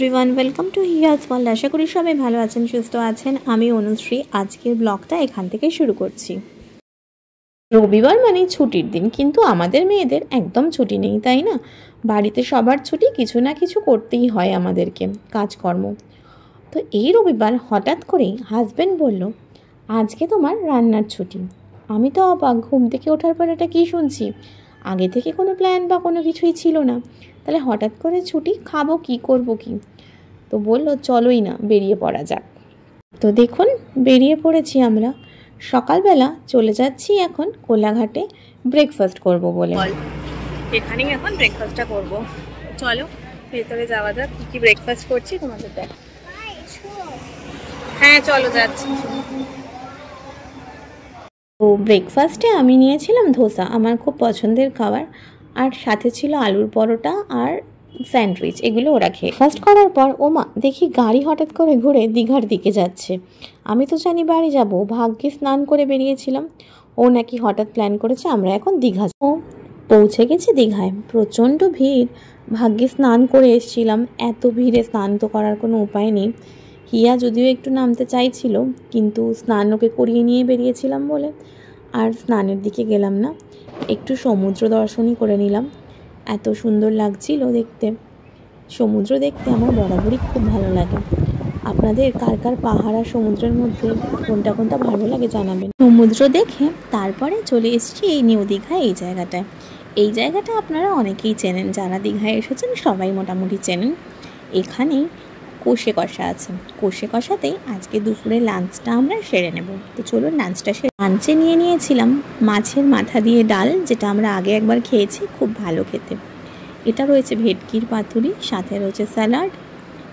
Everyone, welcome to হিয়াজ world. আশা করি সবাই ভালো আছেন, সুস্থ আছেন। আমি অনুশ্রী। আজকের ব্লগটা এখান থেকে শুরু করছি। রবিবার মানে ছুটির দিন, কিন্তু আমাদের মেয়েদের একদম ছুটি নেই, তাই না? বাড়িতে সবার ছুটি, কিছু না কিছু করতেই হয় আমাদেরকে, কাজকর্ম। তো এই রবিবার হঠাৎ করেই হাজব্যান্ড বলল, আজকে তোমার রান্নার ছুটি। আমি তো অবাক, ঘুম থেকে ওঠার পর এটা কী শুনছি? আগে থেকে কোনো প্ল্যান বা কোনো কিছুই ছিল না। তাহলে হঠাৎ করে ছুটি, খাবো কি, করবো কি? তো বললো চলোই না, বেরিয়ে পড়া যাক। তো দেখুন, বেরিয়ে পড়েছি আমরা। সকালবেলা চলে যাচ্ছি এখন কোলাঘাটে ব্রেকফাস্ট করব বলে। এখানেই এখন ব্রেকফাস্টটা করব। চলো ভেতরে যাওয়া যাক, কী কী ব্রেকফাস্ট করছি তোমাদের দেখ। হ্যাঁ চলো যাচ্ছি। তো ব্রেকফাস্টে আমি নিয়েছিলাম ধোসা, আমার খুব পছন্দের খাবার, আর সাথে ছিল আলুর পরোটা আর স্যান্ডউইচ। এগুলো ওরা খেয়ে ফার্স্ট করার পর ওমা দেখি গাড়ি হঠাৎ করে ঘুরে দীঘার দিকে যাচ্ছে। আমি তো জানি বাড়ি যাব, ভাগ্যে স্নান করে বেরিয়েছিলাম। ও নাকি হঠাৎ প্ল্যান করেছে আমরা এখন দীঘা যাব। পৌঁছে গেছে দীঘায়, প্রচণ্ড ভিড়। ভাগ্যে স্নান করে এসেছিলাম, এত ভিড়ে স্নান তো করার কোনো উপায় নেই। হিয়া যদিও একটু নামতে চাইছিল, কিন্তু স্নান ওকে করিয়ে নিয়ে বেরিয়েছিলাম বলে আর স্নানের দিকে গেলাম না। একটু সমুদ্র দর্শনই করে নিলাম। এত সুন্দর লাগছিল দেখতে। সমুদ্র দেখতে আমার বরাবরই খুব ভালো লাগে। আপনাদের কার কার পাহাড় আর সমুদ্রের মধ্যে কোনটা কোনটা ভালো লাগে জানাবেন। সমুদ্র দেখে তারপরে চলে এসেছি এই নিউ দীঘায়, এই জায়গাটায়। এই জায়গাটা আপনারা অনেকেই চেনেন, যারা দীঘায় এসেছেন সবাই মোটামুটি চেনেন। এখানেই কষে কষা আছে। কষে কষাতেই আজকে দুপুরে লাঞ্চটা আমরা সেরে নেব। তো চলুন লাঞ্চটা সেরে। লাঞ্চে নিয়ে নিয়েছিলাম মাছের মাথা দিয়ে ডাল, যেটা আমরা আগে একবার খেয়েছি, খুব ভালো খেতে। এটা রয়েছে ভেটকির পাতুরি, সাথে রয়েছে স্যালাড,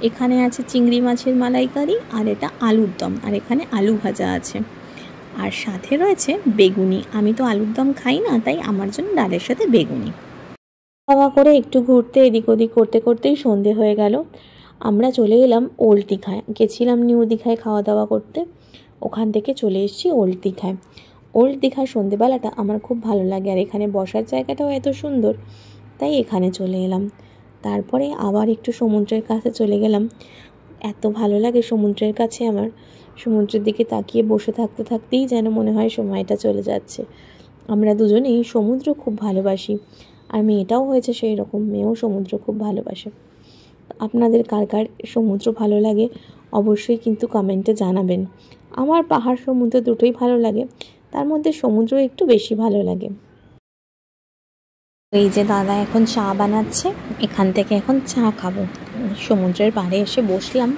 এখানে আছে চিংড়ি মাছের মালাইকারি, আর এটা আলুর দম, আর এখানে আলু ভাজা আছে, আর সাথে রয়েছে বেগুনি। আমি তো আলুর দম খাই না, তাই আমার জন্য ডালের সাথে বেগুনি। খাওয়া করে একটু ঘুরতে এদিক ওদিক করতে করতেই সন্ধে হয়ে গেল। আমরা চলে এলাম ওল্ড দীঘায়। গেছিলাম নিউ দীঘায় খাওয়া দাওয়া করতে, ওখান থেকে চলে এসেছি ওল্ড দীঘায়। ওল্ড দীঘার সন্ধেবেলাটা আমার খুব ভালো লাগে, আর এখানে বসার জায়গাটাও এত সুন্দর, তাই এখানে চলে এলাম। তারপরে আবার একটু সমুদ্রের কাছে চলে গেলাম। এত ভালো লাগে সমুদ্রের কাছে আমার, সমুদ্রের দিকে তাকিয়ে বসে থাকতে থাকতেই যেন মনে হয় সময়টা চলে যাচ্ছে। আমরা দুজনেই সমুদ্র খুব ভালোবাসি, আর মেয়েটাও হয়েছে সেই রকম, মেয়েও সমুদ্র খুব ভালোবাসে। আপনাদের কার কার সমুদ্র ভালো লাগে অবশ্যই কিন্তু কমেন্টে জানাবেন। আমার পাহাড় সমুদ্র দুটোই ভালো লাগে, তার মধ্যে সমুদ্র একটু বেশি ভালো লাগে। এই যে দাদা এখন চা বানাচ্ছে, এখান থেকে এখন চা খাবো। সমুদ্রের পাড়ে এসে বসলাম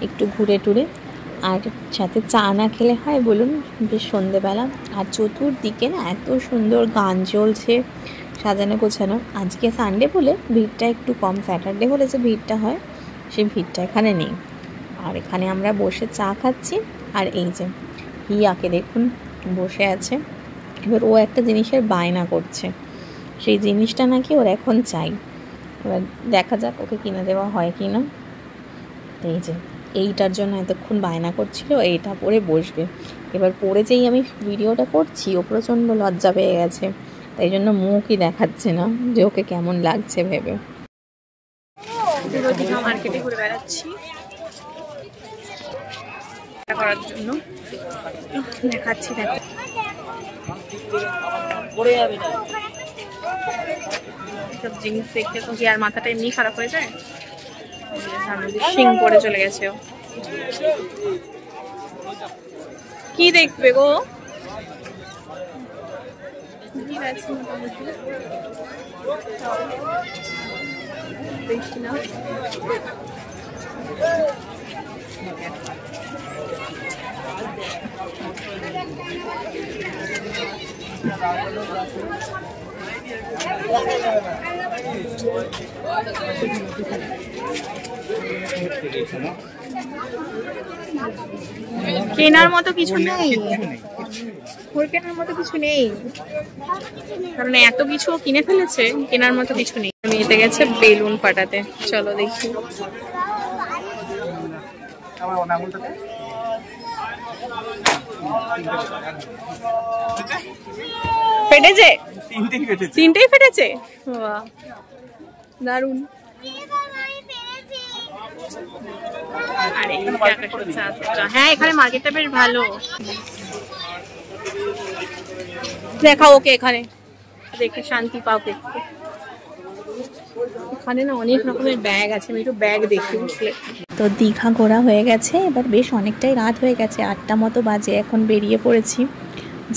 একটু ঘুরে টুরে, আর সাথে চা না খেলে হয় বলুন? বেশ সন্ধেবেলা, আর চতুর্দিকে না এত সুন্দর গান চলছে, সাজানো গোছানো। আজকে সানডে বলে ভিড়টা একটু কম, স্যাটারডে হলে যে ভিড়টা হয় সেই ভিড়টা এখানে নেই। আর এখানে আমরা বসে চা খাচ্ছি, আর এই যে হিয়াকে দেখুন বসে আছে। এবার ও একটা জিনিসের বায়না করছে, সেই জিনিসটা নাকি ওর এখন চাই। এবার দেখা যাক ওকে কিনে দেওয়া হয় কি না। এই যে এইটার জন্য এতক্ষণ বায়না করছিল, এইটা পরে বসবে। এবার পরে যেই আমি ভিডিওটা করছি ও প্রচণ্ড লজ্জা পেয়ে গেছে, তাই জন্য মুখই দেখাচ্ছে না যে ওকে কেমন লাগছে ভেবে। দীঘা মার্কেটে ঘুরে বেড়াচ্ছি করার জন্য, দেখাচ্ছি। দেখো সব জিনিস দেখতে তো কি আর মাথাটা এমনি খারাপ হয়ে যায়। শিং পড়ে চলে গেছে ও, কি দেখবে গো? দেখি না, কেনার মতো কিছু নেই, কেনার মতো কিছু নেই, কারণ এত কিছু কিনে ফেলেছে, কেনার মতো কিছু নেই। মেয়েতে গেছে বেলুন ফাটাতে, চলো দেখি। ফেটেছে, তিনটেই ফেটেছে, বাহ দারুন। আর এই আকাশের চাঁদটা, হ্যাঁ এখানে মার্কেটটা বেশ ভালো। দেখা ওকে এখানে দেখে শান্তি পাও দেখতে। এখানে না অনেক রকমের ব্যাগ আছে, আমি একটু ব্যাগ দেখি বুঝলে। তো দীঘা ঘোরা হয়ে গেছে, এবার বেশ অনেকটাই রাত হয়ে গেছে, 8টা মতো বাজে। এখন বেরিয়ে পড়েছি,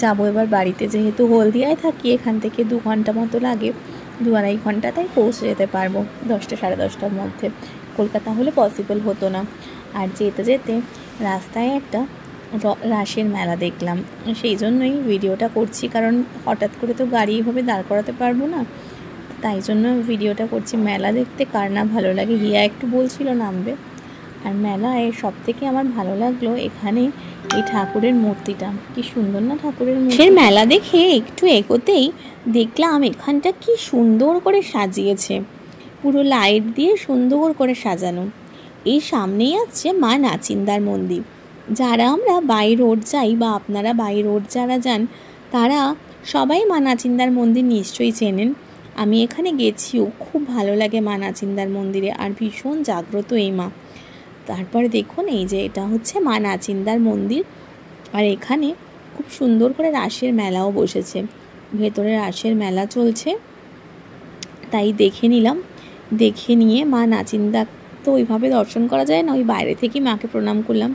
যাবো এবার বাড়িতে। যেহেতু হলদিয়ায় থাকি, এখান থেকে 2 ঘন্টা মতো লাগে, 2-2.5 ঘন্টা, তাই পৌঁছে যেতে পারবো 10টা সাড়ে 10টার মধ্যে। কলকাতা হলে পসিবল হতো না। আর যেতে যেতে রাস্তায় একটা রাসের মেলা দেখলাম, সেই জন্যই ভিডিওটা করছি, কারণ হঠাৎ করে তো গাড়ি এভাবে দাঁড় করাতে পারবো না, তাই জন্য ভিডিওটা করছি। মেলা দেখতে কার না ভালো লাগে, হিয়া একটু বলছিল নামবে। আর মেলায় সব থেকে আমার ভালো লাগলো এখানে এই ঠাকুরের মূর্তিটা, কি সুন্দর না ঠাকুরের মূর্তি। সে মেলা দেখে একটু এগোতেই দেখলাম এখানটা কি সুন্দর করে সাজিয়েছে, পুরো লাইট দিয়ে সুন্দর করে সাজানো। এই সামনেই আছে মা নাচিন্দার মন্দির। যারা আমরা বাই রোড যাই বা আপনারা বাই রোড যারা যান, তারা সবাই মা নাচিন্দার মন্দির নিশ্চয়ই চেনেন। আমি এখানে গেছিও, খুব ভালো লাগে মা নাচিন্দার মন্দিরে, আর ভীষণ জাগ্রত এই মা। তারপরে দেখুন এই যে এটা হচ্ছে মা নাচিন্দার মন্দির, আর এখানে খুব সুন্দর করে রাসের মেলাও বসেছে, ভেতরে রাসের মেলা চলছে, তাই দেখে নিলাম। দেখে নিয়ে মা নাচিন্দা তো ওইভাবে দর্শন করা যায় না, ওই বাইরে থেকেই মাকে প্রণাম করলাম,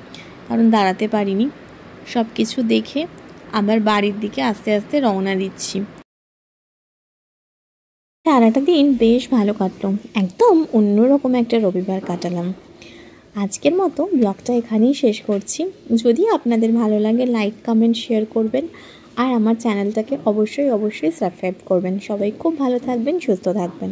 কারণ দাঁড়াতে পারিনি। সব কিছু দেখে আবার বাড়ির দিকে আস্তে আস্তে রওনা দিচ্ছি। সারাটা দিন বেশ ভালো কাটলো, একদম অন্যরকম একটা রবিবার কাটালাম। আজকের মতো ব্লগটা এখানেই শেষ করছি। যদি আপনাদের ভালো লাগে লাইক কমেন্ট শেয়ার করবেন, আর আমার চ্যানেলটাকে অবশ্যই সাবস্ক্রাইব করবেন। সবাই খুব ভালো থাকবেন, সুস্থ থাকবেন।